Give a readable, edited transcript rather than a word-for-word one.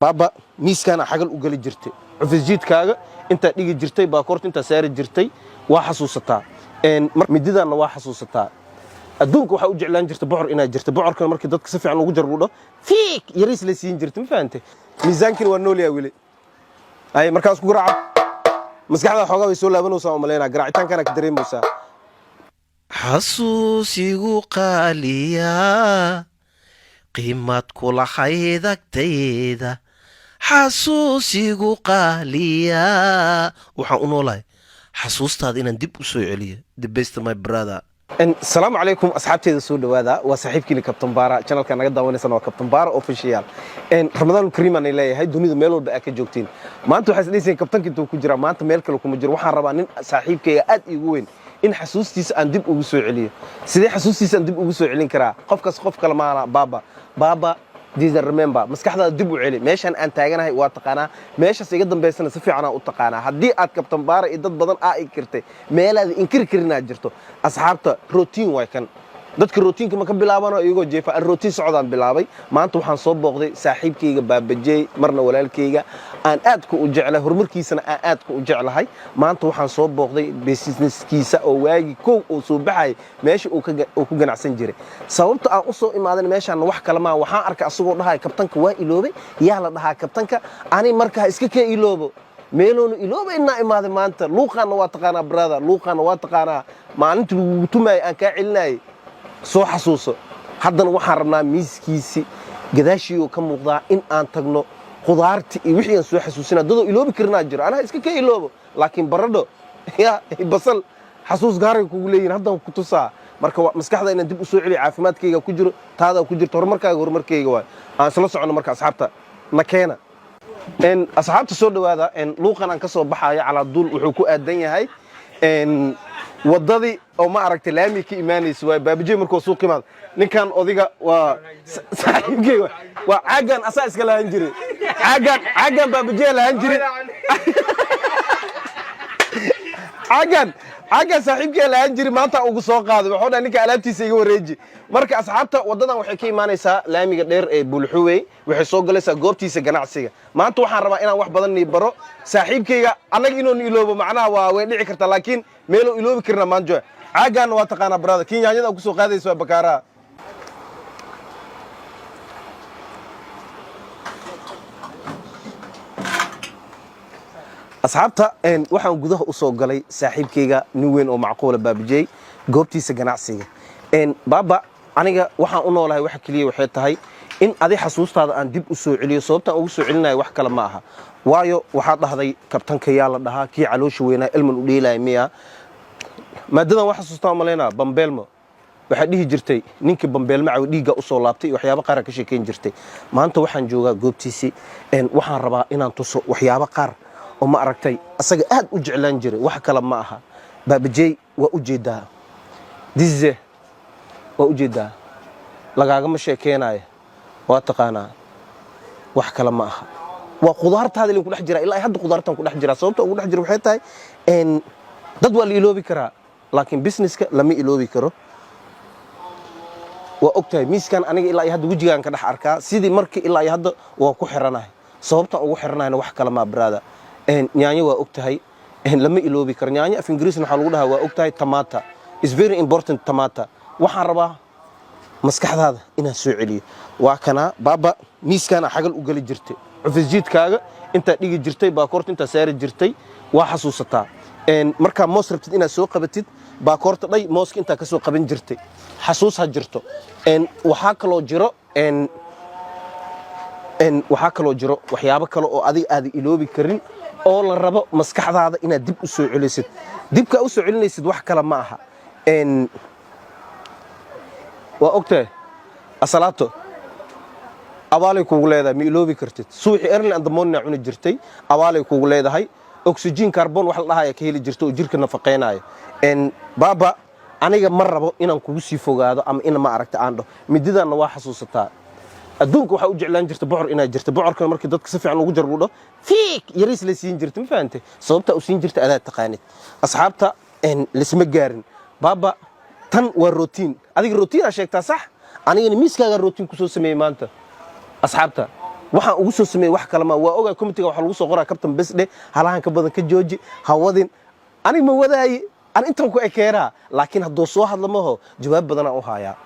بابا ميسكان حاجة الأقل جرتي عفز جيت كاغا أنت ديجي جرتي باكورت أنت سعر جرتي وحسوستا إن مديدا أنا وحسوستا الدونك وحا وجعلان جرت بعر إنا جرت بعر كان مركي دادك سفي عن وجر ودا فيك يريس لسين جرت ما فهمتي ميزانكن ونولي يا ويلي أي مركز قرعة مسكحة حوغا ويسول لابن وسام ملينا قرعتان كانك دريم موسى xasuusigu qaaliya qiimad kula haydagtayda xasuusigu qaaliya waxaan u noolahay xasuustaada inaan dib u soo celiyo the best my brother. السلام عليكم أصحابتي السود وهذا وصاحبك اللي كابتن بارا channel كان قد داوني سنة كابتن بارا official رمضان الكريم أنا إلهي هاي دنيا ميلول بأك جوكتين ما أنتوا حاسين كابتن كنتوا كجرا ما أنت ميلك لكم مجرا وحن ربانين صاحبك أد يقوين إن حسوستيس أندب وبسوي عليه سيدي حسوستيس أندب وبسوي علين كرا قف لما أنا بابا ديزر ريمبر مسكحدا دب وعلي meeshan aan taaganahay waa taqaana meeshaas iga dambeysana si fiican aan u taqaana hadii aad kabtan baar ee dad badan ay kirtay meelaad inkir kirina jirto asxaabta routine way kan dadka routine ma ka bilaabano iyagoo jeefa routine socdaan bilaabay maanta waxaan soo booqday saaxiibkayga baabajay marna walaalkayga aan aad ku u jeclahay horumarkiisana aan aad ku u jeclahay maanta waxaan soo booqday businesskiisa oo waagi koow oo soo baxay meesha uu ku ganacsan jiray sababta aan u soo imaadan meeshan wax kale ma waxaan arkay asagoo dhahay kabtanka waa iloobay yaa la dhahaa kabtanka ani markaa iska ka iloobo meeloonu ilooba inaa imaaday maanta luuqaana waa taqaanaa brother luuqaana waa taqaanaa maalintii lagu tumay aan ka celinay soo xasuuso haddana waxaan rabnaa miiskiisi gadaashii ka muuqdaa in aan tagno qudaarti iyo wixii aan soo xasuusina dadoo iloobi karnaa jiro anaha iska ka iloobo laakiin baradho ya basal xasuus gaaray kugu leeyihin haddaan ku tusaa marka maskaxda inaan dib u soo celiyo caafimaadkayga ku jiro taada ku jirto horumarkayga waay aan isla socono marka asxaabta nakeena asxaabta soo dhawaada luuqan aan ka soo baxayo calaa duul wuxuu ku aadan yahay wadadii oo ma aragtay laami ka iimaanaysa waa baabajey markuu suuq imaad ninkan odiga waa saaxiibkay waa caagan asaa iska lahan jiray caagan baabajey lahan jiray caagan saaxiibkay lahan jiray maanta ugu soo qaaday wuxuu dhahay ninka alaabtiisa iga wareeji marka asxaabta wadadan waxay ka iimaanaysaa laamiga dheer ee Bulxuwey waxay soo galaysaa goobtiisa ganacsiga maanta waxaan rabaa inaan wax badan ni baro saaxiibkayga anaga inuu iloobo macnaha waa way dhici kartaa laakiin meelo iloobi karna maanjo caagan waa taqaana brother Kenyaanyada ku soo qaadayso waa bakaara asxaabta waxaan gudaha u soo galay saaxiibkayga nin weyn oo macquul baabajey goobtiisa ganacsiga baba aniga waxaan u noolahay wax kaliya waxay tahay in adi xasuustaada aan dib u soo celiyo sababta ugu soo celinayo wax kale ma aha waayo waxa dhahday kabtanka yaa la dhahaa kii caloosha weynaa ilman u dheelay miya maadadan wax xasuustaa maleena bambeelmo waxa dhihi jirtay ninka bambeelma caw dhiiga u soo laabtay waxyaabo qaar ka sheekeyn jirtay maanta waxaan joogaa goobtiisii waxaan rabaa inaan tuso waxyaabo qaar oo ma aragtay asaga aad u jeclaan jiray wax kale ma aha baabajey waa u jeedaa dize waa u jeedaa lagaaga ma sheekeenayo waa taqaanaa wax kale ma aha waa qudaartaada ilaa ku dhex jira ilaa hadda qudaartan ku dhex jira sababta ugu dhex jira waxay tahay dad waa la iloobi karaa laakiin businesska lama iloobi karo waa ogtahay miiskan aniga ilaa hadda wajigaan ka dhex arkaa sidii markii ilaa hadda waa ku xiranahay sababta ugu xiranayna wax kale ma brother nyaanyo waa ogtahay lama iloobi karo nyaanyo af ingiriisna waxa lagu dhahaa waa ogtahay tomato is very important tomato waxaan rabaa maskaxdaada inaan soo celiyo waa kana baba miiskana xagal u gali jirtay cufis jiidkaaga inta dhigi jirtay baakoorta inta saari jirtay waa xasuusataa marka moos rabtid inaad soo qabatid baakoorta dhay mooska inta ka soo qaban jirtay xasuus ha jirto waxa kaloo jiro waxyaabo kale oo adiga aad iloobi karin oo la rabo maskaxdaada inaad dib u soo celisid dibka u soo celinaysid wax kale ma aha waa ogtahay asalaato abaalay kugu leedahay ma iloobi kartid suuxi early and the morning cuni jirtay abaalay kugu leedahay oxygen carbon wax la dhahayo ka heli jirto oo jirka nafaqeynayo baba aniga ma rabo inaan kugu sii fogaado ama in ma aragta aan dhaho mididana waa xasuusataa adduunka waxa u jeclaan jirta bocor inaad jirta bocorkana markii dadka si fiican ugu jarbuudho fiik yariis la siin jirta ma fahamtay sababta u siin jirta aad taqaanid asxaabta lisma gaarin baba tan waa routine adiga routine sheegtaa sax anigana miiskaaga routine ku soo sameeyay maanta asxaabta waxaan ugu soo sameeyay wax kale ma waa ogaa committee waxa lagu soo qoraa kabtan bes dhe halahan ka badan ka jooji hawadin aniga ma wadaayi aan intaan ku ekeeraa laakiin hadduu soo hadlamaho jawaab badan aan u hayaa